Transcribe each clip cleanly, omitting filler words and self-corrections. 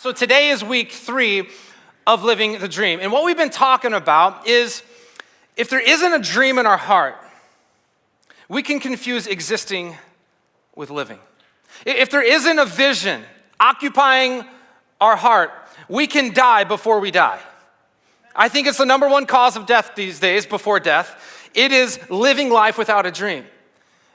So today is week 3 of living the dream. And what we've been talking about is if there isn't a dream in our heart, we can confuse existing with living. If there isn't a vision occupying our heart, we can die before we die. I think it's the number one cause of death these days, before death. It is living life without a dream.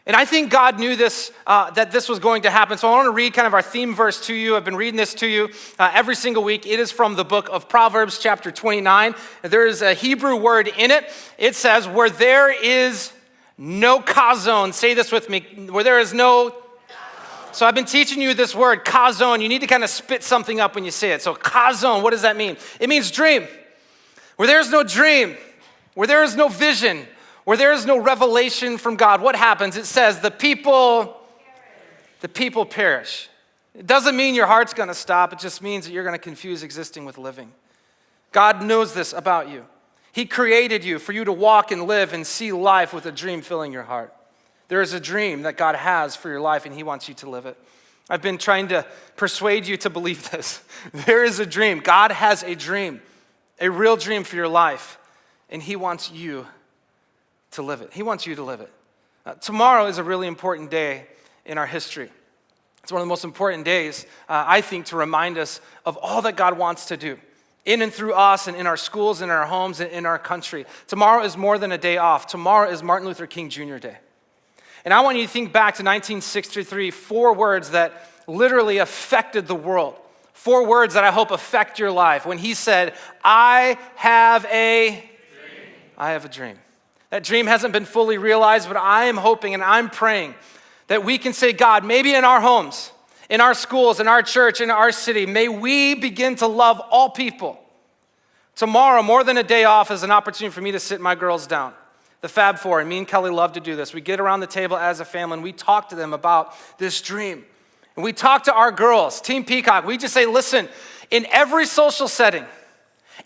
And I think God knew this, that this was going to happen. So I want to read kind of our theme verse to you. I've been reading this to you every single week. It is from the book of Proverbs, chapter 29. There is a Hebrew word in it. It says, where there is no kazon. Say this with me. Where there is no. So I've been teaching you this word, kazon. You need to kind of spit something up when you say it. So kazon, what does that mean? It means dream. Where there is no dream, where there is no vision, where there is no revelation from God, what happens? It says the people perish. It doesn't mean your heart's going to stop. It just means that you're going to confuse existing with living. God knows this about you. He created you for you to walk and live and see life with a dream filling your heart. There is a dream that God has for your life, and he wants you to live it. I've been trying to persuade you to believe this. There is a dream. God has a dream, a real dream for your life, and he wants you to live it. He wants you to live it. Tomorrow is a really important day in our history. It's one of the most important days, I think, to remind us of all that God wants to do in and through us and in our schools, in our homes, and in our country. Tomorrow is more than a day off. Tomorrow is Martin Luther King Jr. Day. And I want you to think back to 1963, 4 words that literally affected the world. 4 words that I hope affect your life. When he said, I have a dream. That dream hasn't been fully realized, but I am hoping and I'm praying that we can say, God, maybe in our homes, in our schools, in our church, in our city, may we begin to love all people. Tomorrow, more than a day off, is an opportunity for me to sit my girls down. The Fab Four, and me and Kelly love to do this. We get around the table as a family and we talk to them about this dream. And we talk to our girls, Team Peacock. We just say, listen, in every social setting,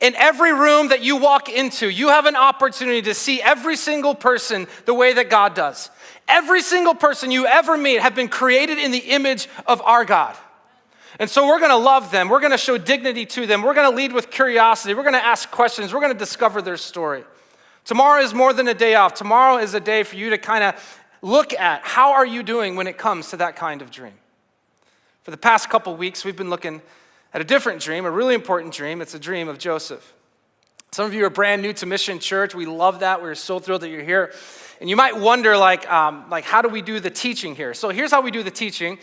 in every room that you walk into, you have an opportunity to see every single person the way that God does. Every single person you ever meet have been created in the image of our God. And so we're going to love them. We're going to show dignity to them. We're going to lead with curiosity. We're going to ask questions. We're going to discover their story. Tomorrow is more than a day off. Tomorrow is a day for you to kind of look at how are you doing when it comes to that kind of dream. For the past couple weeks, we've been looking at a different dream, a really important dream. It's a dream of Joseph. Some of you are brand new to Mission Church. We love that. We're so thrilled that you're here. And you might wonder, like how do we do the teaching here? So here's how we do the teaching.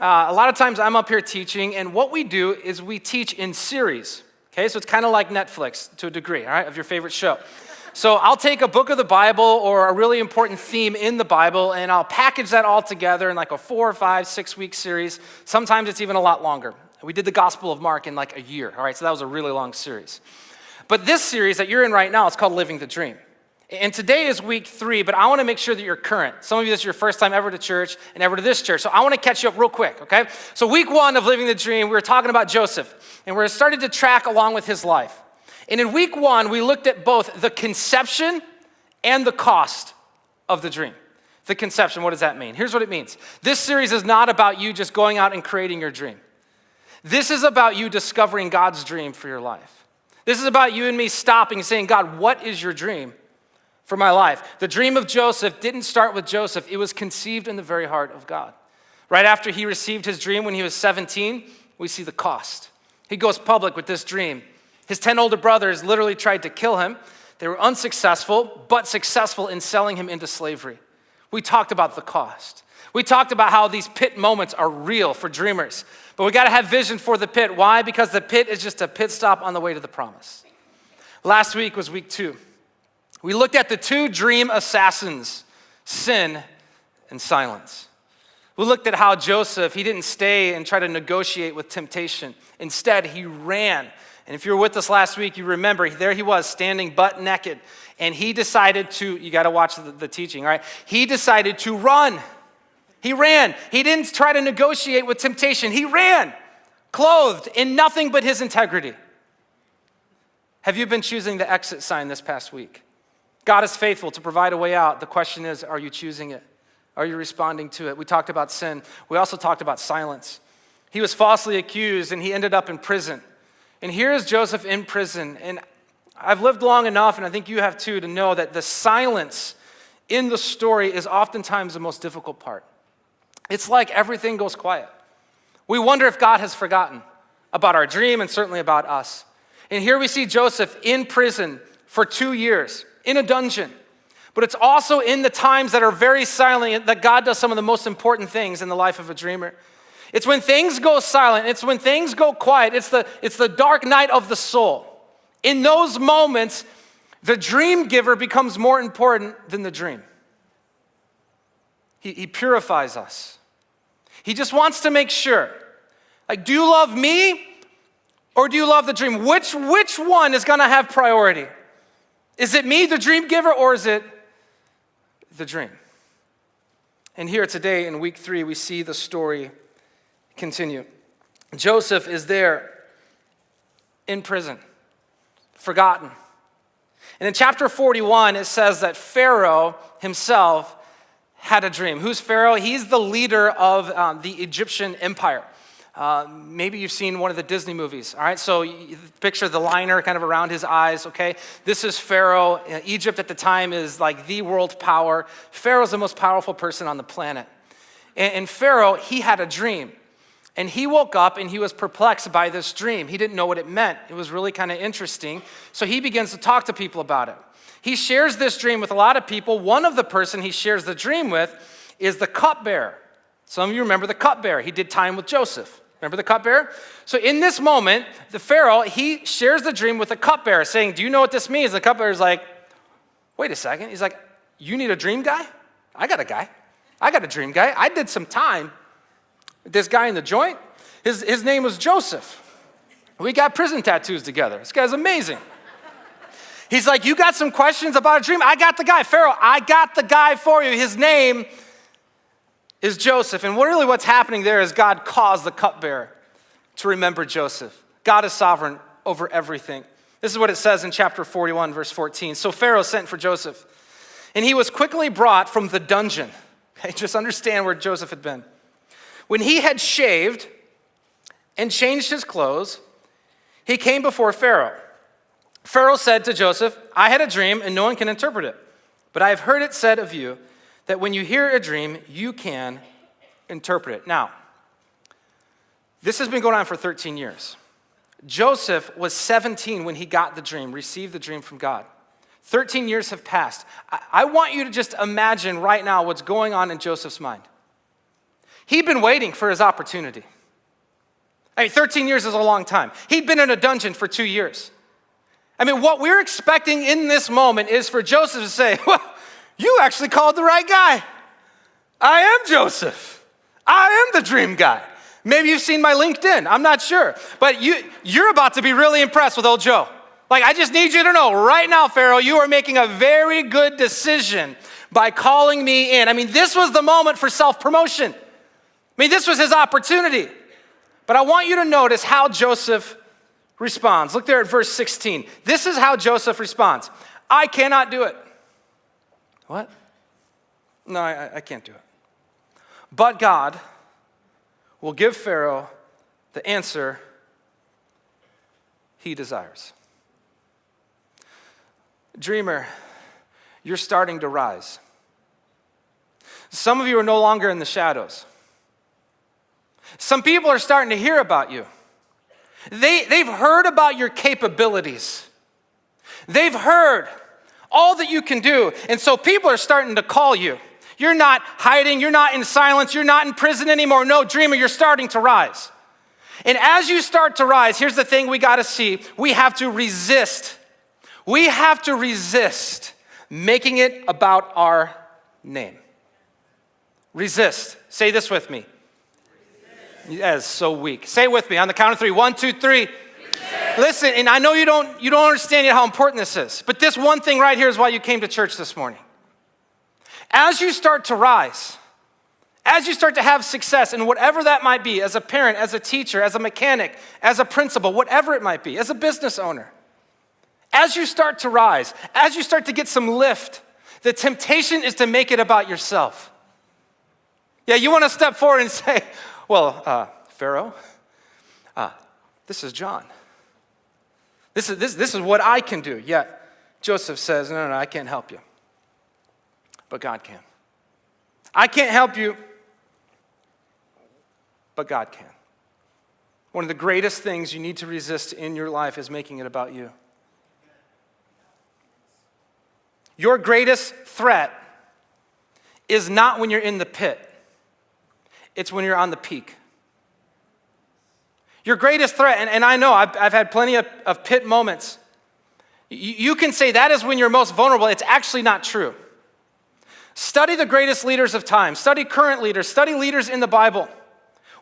A lot of times I'm up here teaching, and what we do is we teach in series. Okay, so it's kind of like Netflix to a degree, all right, of your favorite show. So I'll take a book of the Bible or a really important theme in the Bible, and I'll package that all together in like a 4 or 5, 6 week series. Sometimes it's even a lot longer. We did the Gospel of Mark in like a year, all right? So that was a really long series. But this series that you're in right now, it's called Living the Dream. And today is week 3, but I want to make sure that you're current. Some of you, this is your first time ever to church and ever to this church. So I want to catch you up real quick, okay? So week 1 of Living the Dream, we were talking about Joseph, and we're starting to track along with his life. And in week 1, we looked at both the conception and the cost of the dream. The conception, what does that mean? Here's what it means. This series is not about you just going out and creating your dream. This is about you discovering God's dream for your life. This is about you and me stopping and saying, God, what is your dream for my life? The dream of Joseph didn't start with Joseph. It was conceived in the very heart of God. Right after he received his dream when he was 17, we see the cost. He goes public with this dream. His 10 older brothers literally tried to kill him. They were unsuccessful, but successful in selling him into slavery. We talked about the cost. We talked about how these pit moments are real for dreamers. But we got to have vision for the pit. Why? Because the pit is just a pit stop on the way to the promise. Last week was week 2. We looked at the 2 dream assassins, sin and silence. We looked at how Joseph, he didn't stay and try to negotiate with temptation. Instead, he ran. And if you were with us last week, you remember there he was standing butt naked. And he decided to, you got to watch the teaching, all right? He decided to run. He ran. He didn't try to negotiate with temptation. He ran, clothed in nothing but his integrity. Have you been choosing the exit sign this past week? God is faithful to provide a way out. The question is, are you choosing it? Are you responding to it? We talked about sin. We also talked about silence. He was falsely accused, and he ended up in prison. And here is Joseph in prison. And I've lived long enough, and I think you have too, to know that the silence in the story is oftentimes the most difficult part. It's like everything goes quiet. We wonder if God has forgotten about our dream and certainly about us. And here we see Joseph in prison for 2 years, in a dungeon. But it's also in the times that are very silent that God does some of the most important things in the life of a dreamer. It's when things go silent. It's when things go quiet. It's the dark night of the soul. In those moments, the dream giver becomes more important than the dream. He purifies us. He just wants to make sure. Like, do you love me or do you love the dream? Which one is going to have priority? Is it me, the dream giver, or is it the dream? And here today in week 3, we see the story continue. Joseph is there in prison, forgotten. And in chapter 41, it says that Pharaoh himself had a dream. Who's Pharaoh? He's the leader of the Egyptian empire. Maybe you've seen one of the Disney movies, all right? So you picture the liner kind of around his eyes, okay? This is Pharaoh. Egypt at the time is like the world power. Pharaoh's the most powerful person on the planet. And Pharaoh, he had a dream. And he woke up and he was perplexed by this dream. He didn't know what it meant. It was really kind of interesting. So he begins to talk to people about it. He shares this dream with a lot of people. One of the person he shares the dream with is the cupbearer. Some of you remember the cupbearer. He did time with Joseph. Remember the cupbearer? So in this moment, the Pharaoh, he shares the dream with the cupbearer, saying, do you know what this means? The cupbearer's like, wait a second. He's like, you need a dream guy? I got a guy. I got a dream guy. I did some time. This guy in the joint, his name was Joseph. We got prison tattoos together. This guy's amazing. He's like, you got some questions about a dream? I got the guy. Pharaoh, I got the guy for you. His name is Joseph. And really what's happening there is God caused the cupbearer to remember Joseph. God is sovereign over everything. This is what it says in chapter 41, verse 14. So Pharaoh sent for Joseph, and he was quickly brought from the dungeon. Okay, just understand where Joseph had been. When he had shaved and changed his clothes, he came before Pharaoh. Pharaoh said to Joseph, I had a dream and no one can interpret it. But I have heard it said of you that when you hear a dream, you can interpret it. Now, this has been going on for 13 years. Joseph was 17 when he got the dream, received the dream from God. 13 years have passed. I want you to just imagine right now what's going on in Joseph's mind. He'd been waiting for his opportunity. 13 years is a long time. He'd been in a dungeon for 2 years. What we're expecting in this moment is for Joseph to say, well, you actually called the right guy. I am Joseph. I am the dream guy. Maybe you've seen my LinkedIn. I'm not sure. But you're about to be really impressed with old Joe. I just need you to know right now, Pharaoh, you are making a very good decision by calling me in. This was the moment for self-promotion. This was his opportunity. But I want you to notice how Joseph responds. Look there at verse 16. This is how Joseph responds. I cannot do it. What? No, I can't do it. But God will give Pharaoh the answer he desires. Dreamer, you're starting to rise. Some of you are no longer in the shadows. Some people are starting to hear about you. They've heard about your capabilities. They've heard all that you can do. And so people are starting to call you. You're not hiding. You're not in silence. You're not in prison anymore. No, dreamer, you're starting to rise. And as you start to rise, here's the thing we got to see. We have to resist. We have to resist making it about our name. Resist. Say this with me. That is so weak. Say it with me on the count of 3. 1, 2, 3. Listen, and I know you don't understand yet how important this is, but this one thing right here is why you came to church this morning. As you start to rise, as you start to have success in whatever that might be, as a parent, as a teacher, as a mechanic, as a principal, whatever it might be, as a business owner, as you start to rise, as you start to get some lift, the temptation is to make it about yourself. Yeah, you want to step forward and say, well, Pharaoh, this is John. This is what I can do. Yet Joseph says, no, I can't help you. But God can. I can't help you, but God can. One of the greatest things you need to resist in your life is making it about you. Your greatest threat is not when you're in the pit. It's when you're on the peak. Your greatest threat, and I know I've had plenty of pit moments. You can say that is when you're most vulnerable. It's actually not true. Study the greatest leaders of time. Study current leaders. Study leaders in the Bible.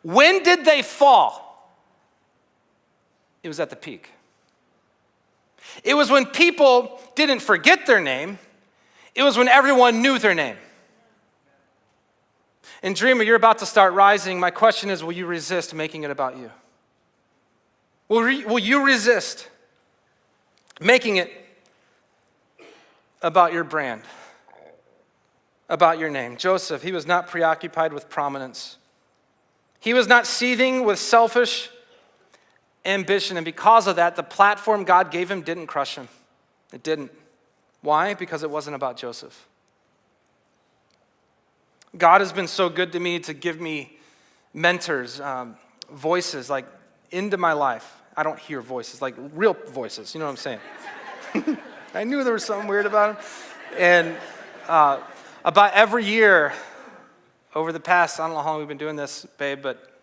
When did they fall? It was at the peak. It was when people didn't forget their name. It was when everyone knew their name. And dreamer, you're about to start rising. My question is, will you resist making it about you? Will you resist making it about your brand, about your name? Joseph, he was not preoccupied with prominence. He was not seething with selfish ambition. And because of that, the platform God gave him didn't crush him. It didn't. Why? Because it wasn't about Joseph. God has been so good to me to give me mentors, voices like into my life. I don't hear voices, like real voices. You know what I'm saying? I knew there was something weird about him. And about every year over the past, I don't know how long we've been doing this, babe, but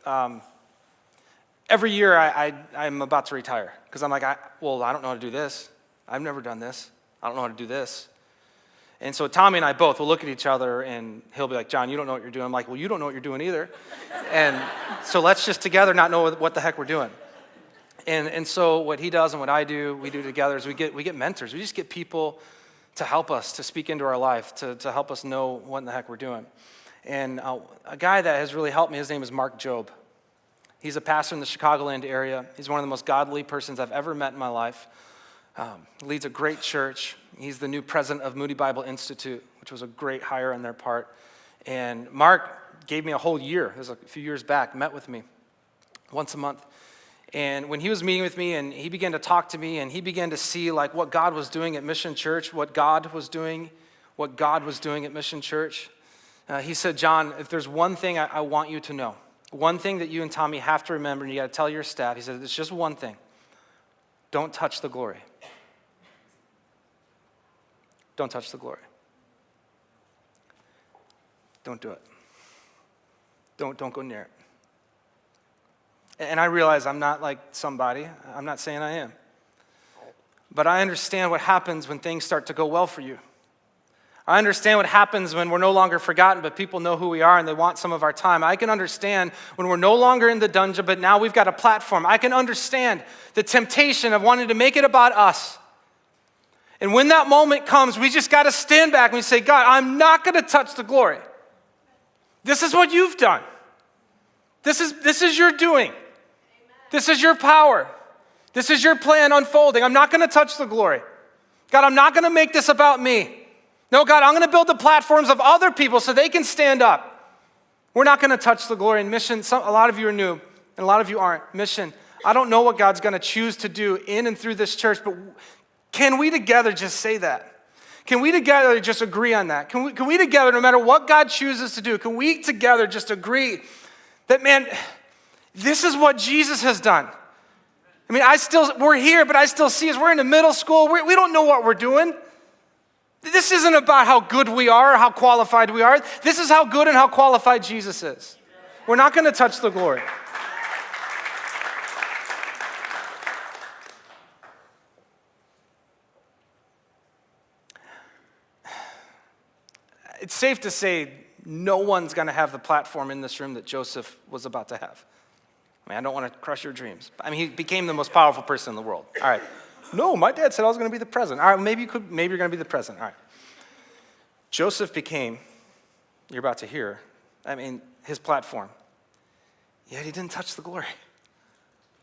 every year I'm about to retire because I'm like, I don't know how to do this. I've never done this. I don't know how to do this. And so Tommy and I both will look at each other and he'll be like, John, you don't know what you're doing. I'm like, well, you don't know what you're doing either. And so let's just together not know what the heck we're doing. And so what he does and what I do, we do together is we get mentors. We just get people to help us, to speak into our life, to help us know what in the heck we're doing. And a guy that has really helped me, his name is Mark Jobe. He's a pastor in the Chicagoland area. He's one of the most godly persons I've ever met in my life. Leads a great church. He's the new president of Moody Bible Institute, which was a great hire on their part. And Mark gave me a whole year. It was a few years back, met with me once a month. And when he was meeting with me and he began to talk to me and he began to see like what God was doing at Mission Church, what God was doing at Mission Church, he said, John, if there's one thing I want you to know, one thing that you and Tommy have to remember, and you got to tell your staff, he said, it's just one thing. Don't touch the glory. Don't touch the glory. Don't do it. Don't go near it. And I realize I'm not like somebody. I'm not saying I am. But I understand what happens when things start to go well for you. I understand what happens when we're no longer forgotten, but people know who we are and they want some of our time. I can understand when we're no longer in the dungeon, but now we've got a platform. I can understand the temptation of wanting to make it about us. And when that moment comes, we just got to stand back and we say, God, I'm not going to touch the glory. This is what you've done. This is your doing. This is your power. This is your plan unfolding. I'm not going to touch the glory. God, I'm not going to make this about me. No, God, I'm going to build the platforms of other people so they can stand up. We're not going to touch the glory. And Mission, a lot of you are new, and a lot of you aren't. Mission, I don't know what God's going to choose to do in and through this church, but can we together just say that? Can we together just agree on that? Can we together, no matter what God chooses to do, can we together just agree that, man, this is what Jesus has done? I mean, we're here, but I still see us. We're in the middle school. We don't know what we're doing. This isn't about how good we are or how qualified we are. This is how good and how qualified Jesus is. We're not going to touch the glory. It's safe to say no one's going to have the platform in this room that Joseph was about to have. I mean, I don't want to crush your dreams. I mean, he became the most powerful person in the world. All right. No, my dad said I was going to be the president. All right, maybe you're going to be the president. All right. Joseph became, you're about to hear, his platform. Yet he didn't touch the glory.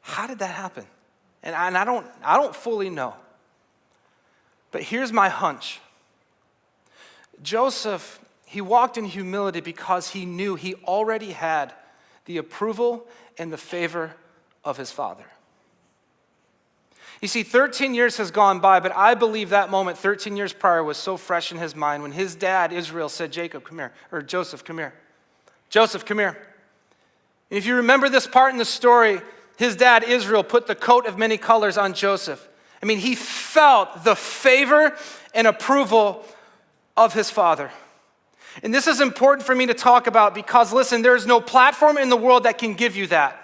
How did that happen? And I don't fully know. But here's my hunch. Joseph, he walked in humility because he knew he already had the approval and the favor of his father. You see, 13 years has gone by, but I believe that moment 13 years prior was so fresh in his mind when his dad, Israel, said, Jacob, come here, or Joseph, come here. Joseph, come here. And if you remember this part in the story, his dad, Israel, put the coat of many colors on Joseph. I mean, he felt the favor and approval of his father. And this is important for me to talk about because, listen, there is no platform in the world that can give you that.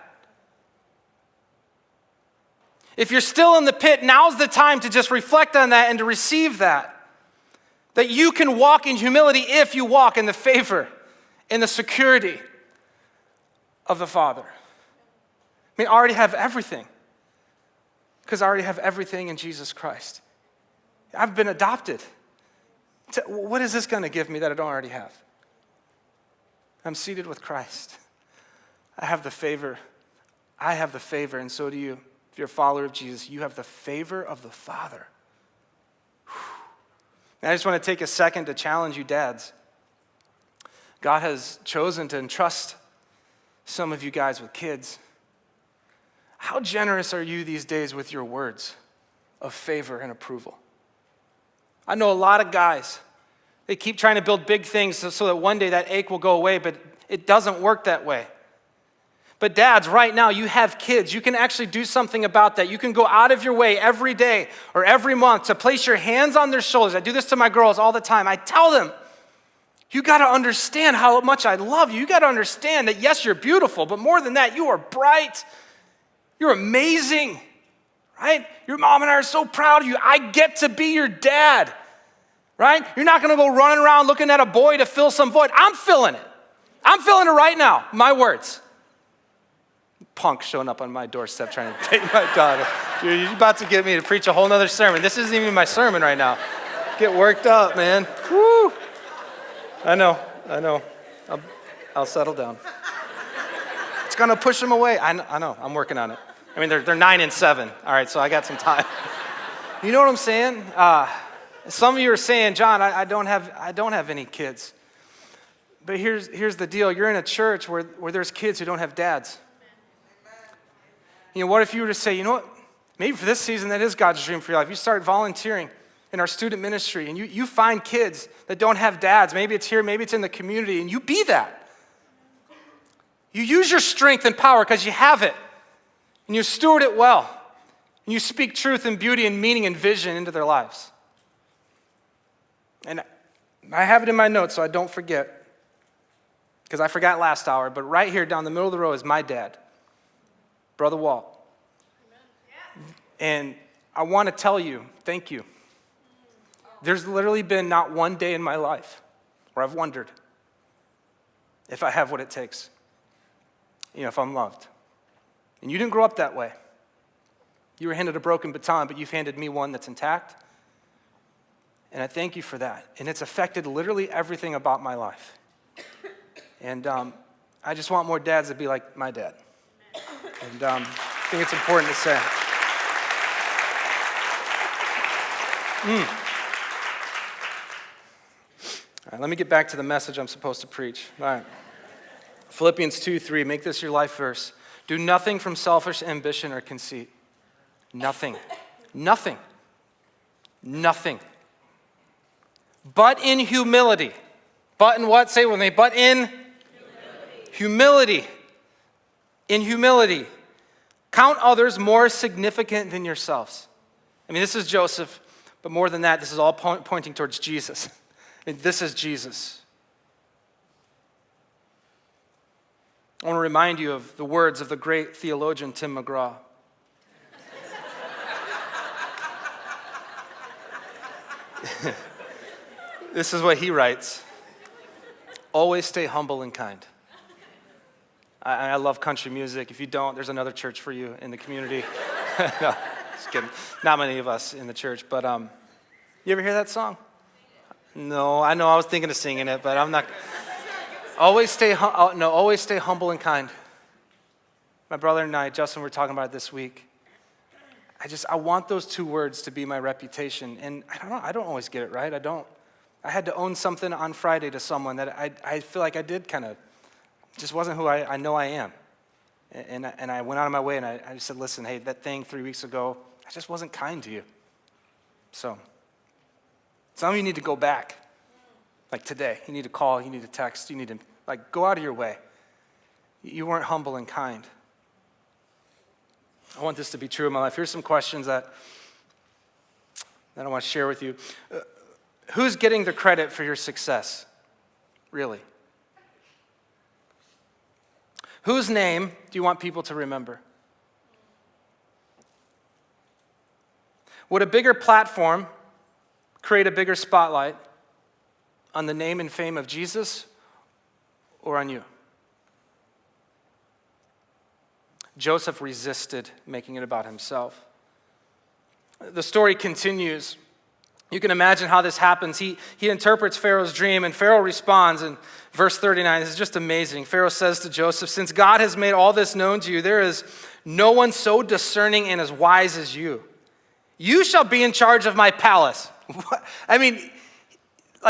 If you're still in the pit, now's the time to just reflect on that and to receive that. That you can walk in humility if you walk in the favor and the security of the Father. I mean, I already have everything. Because I already have everything in Jesus Christ. I've been adopted. What is this going to give me that I don't already have? I'm seated with Christ. I have the favor. I have the favor, and so do you. If you're a follower of Jesus, you have the favor of the Father. And I just want to take a second to challenge you dads. God has chosen to entrust some of you guys with kids. How generous are you these days with your words of favor and approval? I know a lot of guys, they keep trying to build big things so that one day that ache will go away, but it doesn't work that way. But dads, right now, you have kids. You can actually do something about that. You can go out of your way every day or every month to place your hands on their shoulders. I do this to my girls all the time. I tell them, you got to understand how much I love you. You got to understand that, yes, you're beautiful, but more than that, you are bright. You're amazing, right? Your mom and I are so proud of you. I get to be your dad, right? You're not going to go running around looking at a boy to fill some void. I'm filling it. I'm filling it right now, my words. Punk showing up on my doorstep trying to take my daughter. Dude, you're about to get me to preach a whole nother sermon. This isn't even my sermon right now. Get worked up, man. Woo! I know. I'll settle down. It's gonna push them away. I know. I'm working on it. I mean, they're 9 and 7. All right, so I got some time. You know what I'm saying? Some of you are saying, John, I don't have any kids. But here's the deal. You're in a church where there's kids who don't have dads. You know, what if you were to say, you know what, maybe for this season that is God's dream for your life. You start volunteering in our student ministry and you find kids that don't have dads. Maybe it's here, maybe it's in the community, and you be that. You use your strength and power because you have it, and you steward it well, and you speak truth and beauty and meaning and vision into their lives. And I have it in my notes so I don't forget, because I forgot last hour, but right here down the middle of the row is my dad, Brother Walt. And I want to tell you, thank you. There's literally been not one day in my life where I've wondered if I have what it takes, if I'm loved. And you didn't grow up that way. You were handed a broken baton, but you've handed me one that's intact. And I thank you for that. And it's affected literally everything about my life. And I just want more dads to be like my dad. And I think it's important to say. All right, let me get back to the message I'm supposed to preach. All right. Philippians 2:3, make this your life verse. Do nothing from selfish ambition or conceit. Nothing. Nothing. Nothing. But in humility. But in what? Say it with me. But in humility. In humility. Count others more significant than yourselves. I mean, this is Joseph, but more than that, this is all pointing towards Jesus. I mean, this is Jesus. I want to remind you of the words of the great theologian Tim McGraw. This is what he writes. Always stay humble and kind. I love country music. If you don't, there's another church for you in the community. No, just kidding. Not many of us in the church, but you ever hear that song? No, I know I was thinking of singing it, but I'm not. Always stay humble and kind. My brother and I, Justin, were talking about it this week. I want those two words to be my reputation. And I don't always get it right. I had to own something on Friday to someone that I feel like I did kind of, just wasn't who I know I am. And I went out of my way and I just said, listen, hey, that thing 3 weeks ago, I just wasn't kind to you. So some of you need to go back. Like today, you need to call, you need to text, you need to go out of your way. You weren't humble and kind. I want this to be true in my life. Here's some questions that I want to share with you. Who's getting the credit for your success? Really? Whose name do you want people to remember? Would a bigger platform create a bigger spotlight on the name and fame of Jesus or on you? Joseph resisted making it about himself. The story continues. You can imagine how this happens. He interprets Pharaoh's dream, and Pharaoh responds in verse 39. This is just amazing. Pharaoh says to Joseph, since God has made all this known to you, there is no one so discerning and as wise as you. You shall be in charge of my palace. I mean,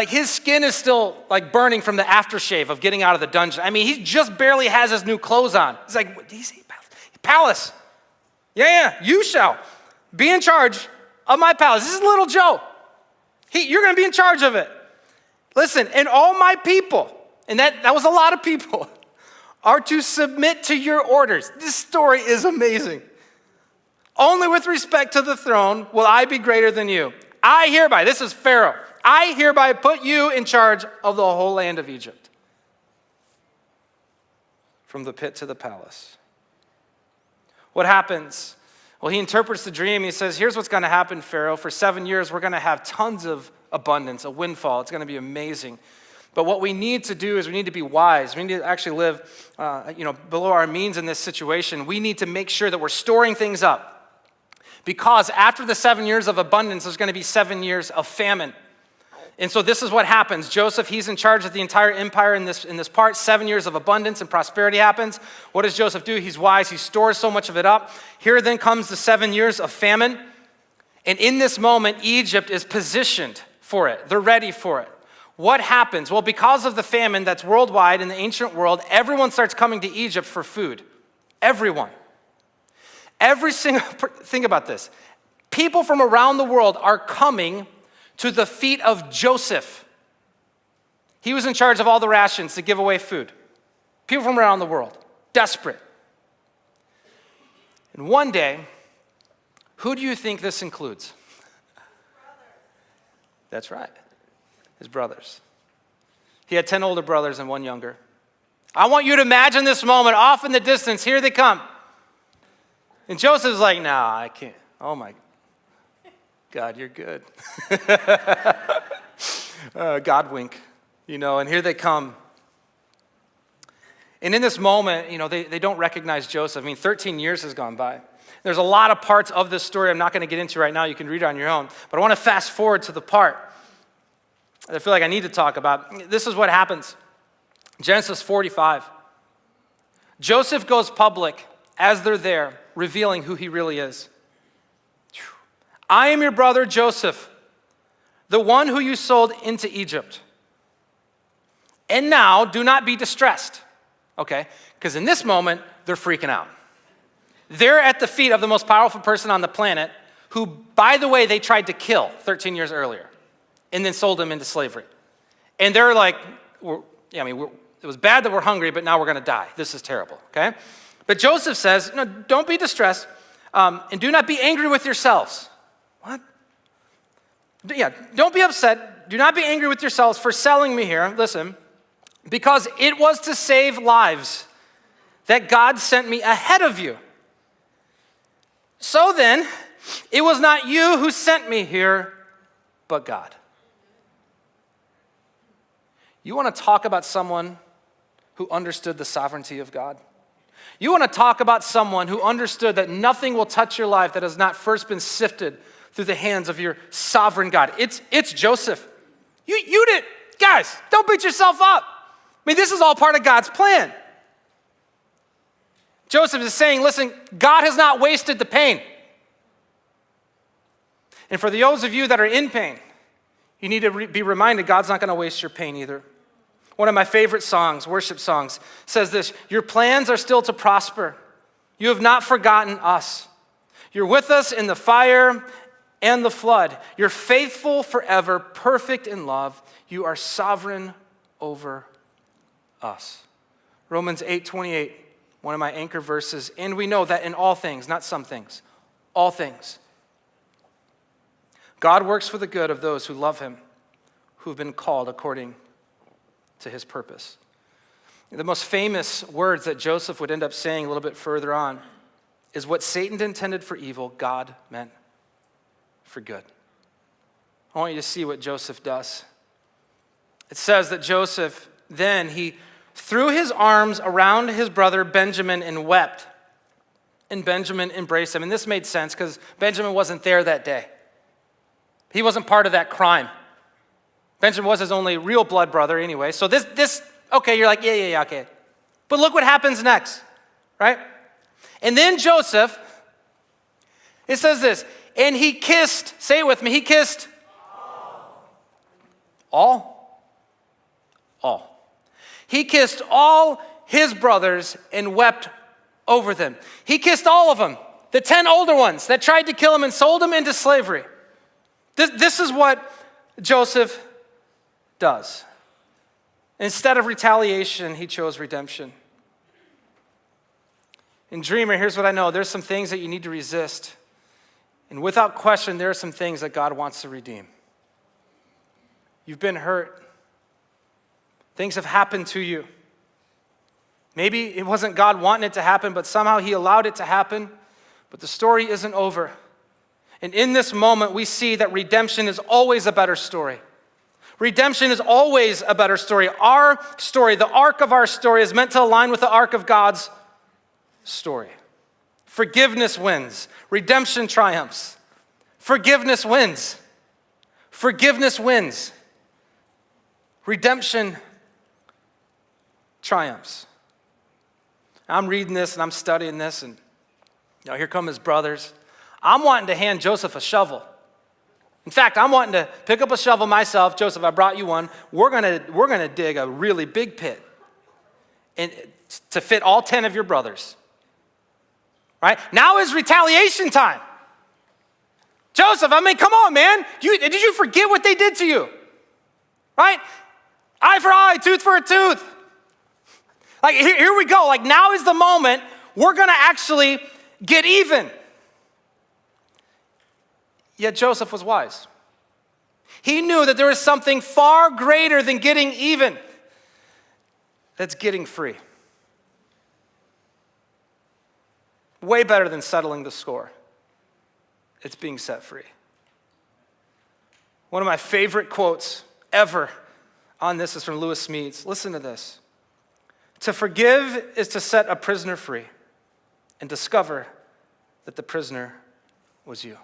his skin is still burning from the aftershave of getting out of the dungeon. I mean, he just barely has his new clothes on. He's like, what did he say? Palace. Yeah, you shall be in charge of my palace. This is little Joe. You're going to be in charge of it. Listen, and all my people, and that was a lot of people, are to submit to your orders. This story is amazing. Only with respect to the throne will I be greater than you. I hereby, this is Pharaoh, I hereby put you in charge of the whole land of Egypt. From the pit to the palace. What happens? Well, he interprets the dream. He says, here's what's going to happen, Pharaoh. For 7 years, we're going to have tons of abundance, a windfall. It's going to be amazing. But what we need to do is we need to be wise. We need to actually live below our means in this situation. We need to make sure that we're storing things up. Because after the 7 years of abundance, there's going to be 7 years of famine. And so this is what happens. Joseph, he's in charge of the entire empire in this part. 7 years of abundance and prosperity happens. What does Joseph do? He's wise. He stores so much of it up. Here then comes the 7 years of famine. And in this moment, Egypt is positioned for it. They're ready for it. What happens? Well, because of the famine that's worldwide in the ancient world, everyone starts coming to Egypt for food. Everyone. Think about this. People from around the world are coming to the feet of Joseph. He was in charge of all the rations to give away food. People from around the world, desperate. And one day, who do you think this includes? That's right, his brothers. He had 10 older brothers and 1 younger. I want you to imagine this moment off in the distance. Here they come. And Joseph's like, nah, I can't. Oh my God, you're good. God wink, and here they come. And in this moment, they don't recognize Joseph. 13 years has gone by. There's a lot of parts of this story I'm not going to get into right now. You can read it on your own. But I want to fast forward to the part that I feel like I need to talk about. This is what happens. Genesis 45. Joseph goes public as they're there, revealing who he really is. I am your brother Joseph, the one who you sold into Egypt. And now, do not be distressed. Okay? Because in this moment, they're freaking out. They're at the feet of the most powerful person on the planet, who, by the way, they tried to kill 13 years earlier, and then sold him into slavery. And they're like, it was bad that we're hungry, but now we're going to die. This is terrible, okay? But Joseph says, no, don't be distressed, and do not be angry with yourselves. What? Yeah, don't be upset. Do not be angry with yourselves for selling me here. Listen, because it was to save lives that God sent me ahead of you. So then, it was not you who sent me here, but God. You want to talk about someone who understood the sovereignty of God? You want to talk about someone who understood that nothing will touch your life that has not first been sifted through the hands of your sovereign God. It's Joseph. You did, guys, don't beat yourself up. This is all part of God's plan. Joseph is saying, listen, God has not wasted the pain. And for those of you that are in pain, you need to be reminded God's not going to waste your pain either. One of my favorite songs, worship songs, says this: your plans are still to prosper You have not forgotten us. You're with us in the fire and the flood. You're faithful forever, perfect in love. You are sovereign over us. Romans 8:28, one of my anchor verses. And we know that in all things, not some things, all things, God works for the good of those who love him, who have been called according to his purpose. The most famous words that Joseph would end up saying a little bit further on is what Satan intended for evil, God meant for good. I want you to see what Joseph does. It says that Joseph, then he threw his arms around his brother Benjamin and wept. And Benjamin embraced him. And this made sense because Benjamin wasn't there that day. He wasn't part of that crime. Benjamin was his only real blood brother anyway. So this okay, you're like, yeah, okay. But look what happens next, right? And then Joseph, it says this, and he kissed, say it with me, he kissed all. He kissed all his brothers and wept over them. He kissed all of them, the 10 older ones that tried to kill him and sold him into slavery. This is what Joseph does. Instead of retaliation, he chose redemption. And dreamer, here's what I know. There's some things that you need to resist. And without question, there are some things that God wants to redeem. You've been hurt. Things have happened to you. Maybe it wasn't God wanting it to happen, but somehow he allowed it to happen. But the story isn't over. And in this moment, we see that redemption is always a better story. Redemption is always a better story. Our story, the arc of our story, is meant to align with the arc of God's story. Forgiveness wins. Redemption triumphs. Forgiveness wins. Forgiveness wins. Redemption triumphs. I'm reading this and I'm studying this, and here come his brothers. I'm wanting to hand Joseph a shovel. In fact, I'm wanting to pick up a shovel myself. Joseph, I brought you one. We're gonna dig a really big pit and to fit all 10 of your brothers. Right? Now is retaliation time. Joseph, I mean, come on, man. Did you forget what they did to you? Right? Eye for eye, tooth for a tooth. Like, here we go. Like, now is the moment we're gonna actually get even. Yet Joseph was wise. He knew that there was something far greater than getting even. That's getting free. Way better than settling the score. It's being set free. One of my favorite quotes ever on this is from Lewis Smedes. Listen to this. To forgive is to set a prisoner free and discover that the prisoner was you.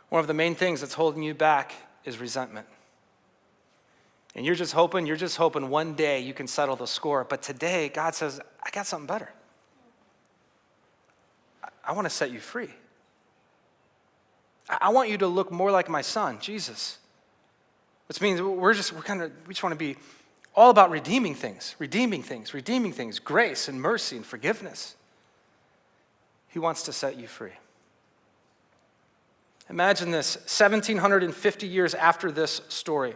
One of the main things that's holding you back is resentment. And you're just hoping one day you can settle the score. But today, God says, I got something better. I want to set you free. I want you to look more like my son, Jesus. Which means we just want to be all about redeeming things, grace and mercy and forgiveness. He wants to set you free. Imagine this, 1,750 years after this story,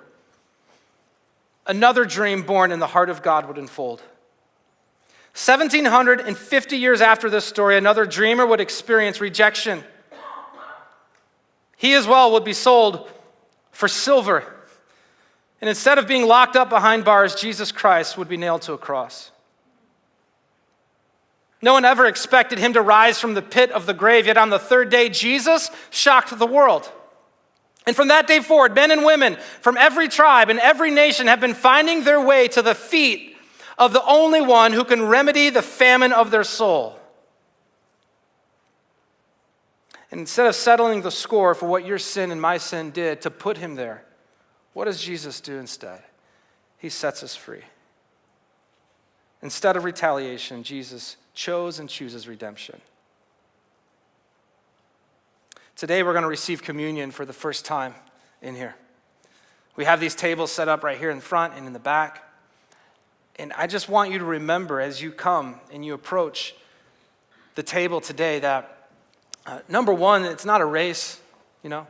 another dream born in the heart of God would unfold. 1,750 years after this story, another dreamer would experience rejection. He as well would be sold for silver. And instead of being locked up behind bars, Jesus Christ would be nailed to a cross. No one ever expected him to rise from the pit of the grave, yet on the third day, Jesus shocked the world. And from that day forward, men and women from every tribe and every nation have been finding their way to the feet of the only one who can remedy the famine of their soul. And instead of settling the score for what your sin and my sin did to put him there, what does Jesus do instead? He sets us free. Instead of retaliation, Jesus chose and chooses redemption. Today we're going to receive communion for the first time in here. We have these tables set up right here in front and in the back. And I just want you to remember as you come and you approach the table today that, number one, it's not a race, you know.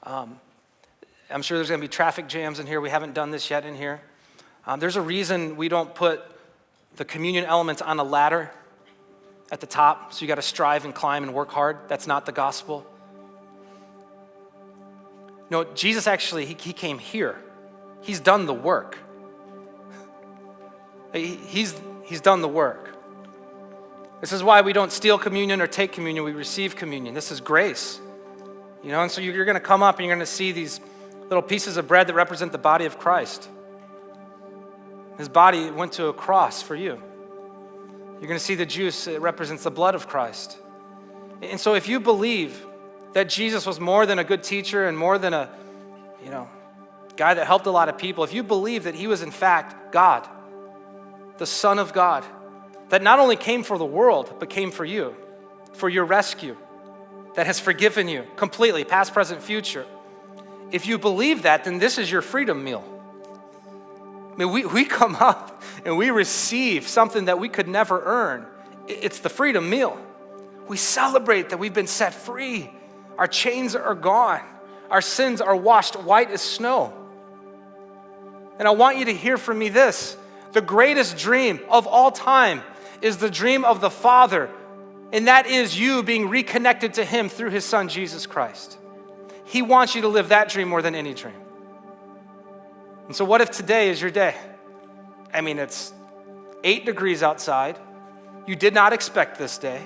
I'm sure there's going to be traffic jams in here. We haven't done this yet in here. There's a reason we don't put the communion elements on a ladder at the top, so you got to strive and climb and work hard. That's not the gospel. No, Jesus actually, he came here. He's done the work. He's done the work. This is why we don't steal communion or take communion. We receive communion. This is grace. You know, and so you're going to come up and you're going to see these little pieces of bread that represent the body of Christ. His body went to a cross for you. You're going to see the juice. It represents the blood of Christ. And so if you believe that Jesus was more than a good teacher and more than a, guy that helped a lot of people, if you believe that he was in fact God, the Son of God, that not only came for the world, but came for you, for your rescue, that has forgiven you completely, past, present, future. If you believe that, then this is your freedom meal. I mean, we come up and we receive something that we could never earn. It's the freedom meal. We celebrate that we've been set free. Our chains are gone. Our sins are washed white as snow. And I want you to hear from me this. The greatest dream of all time is the dream of the Father, and that is you being reconnected to him through his Son, Jesus Christ. He wants you to live that dream more than any dream. And so what if today is your day? I mean, it's 8 degrees outside. You did not expect this day,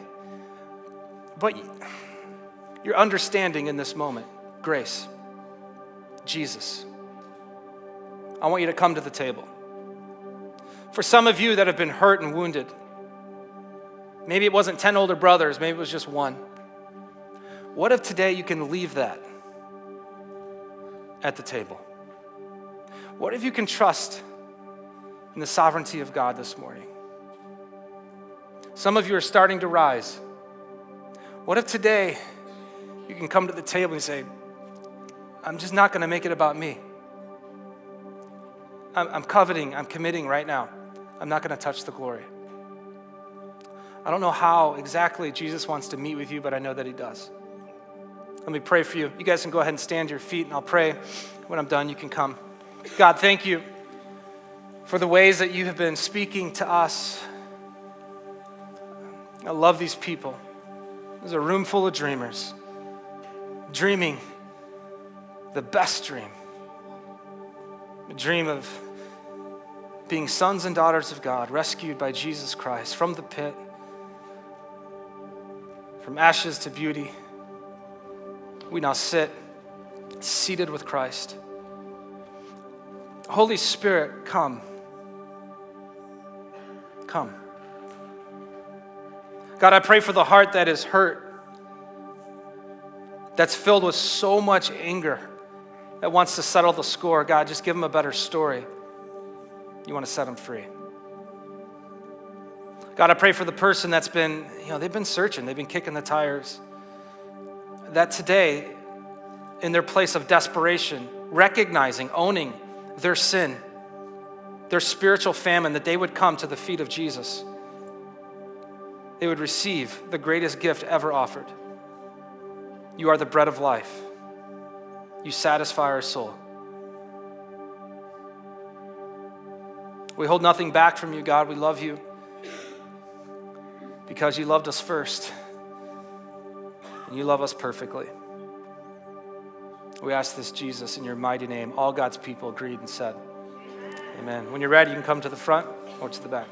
but you're understanding in this moment grace, Jesus. I want you to come to the table. For some of you that have been hurt and wounded, maybe it wasn't 10 older brothers, maybe it was just one. What if today you can leave that at the table? What if you can trust in the sovereignty of God this morning? Some of you are starting to rise. What if today you can come to the table and say, I'm just not going to make it about me. I'm committing right now. I'm not going to touch the glory. I don't know how exactly Jesus wants to meet with you, but I know that he does. Let me pray for you. You guys can go ahead and stand to your feet, and I'll pray. When I'm done, you can come. God, thank you for the ways that you have been speaking to us. I love these people. There's a room full of dreamers, dreaming the best dream, a dream of being sons and daughters of God, rescued by Jesus Christ from the pit, from ashes to beauty. We now sit seated with Christ. Holy Spirit, come. Come. God, I pray for the heart that is hurt, that's filled with so much anger, that wants to settle the score. God, just give them a better story. You want to set them free. God, I pray for the person that's been, they've been searching, they've been kicking the tires, that today, in their place of desperation, recognizing, owning their sin, their spiritual famine, that they would come to the feet of Jesus. They would receive the greatest gift ever offered. You are the bread of life. You satisfy our soul. We hold nothing back from you, God. We love you because you loved us first, and you love us perfectly. We ask this, Jesus, in your mighty name. All God's people agreed and said, amen. When you're ready, you can come to the front or to the back.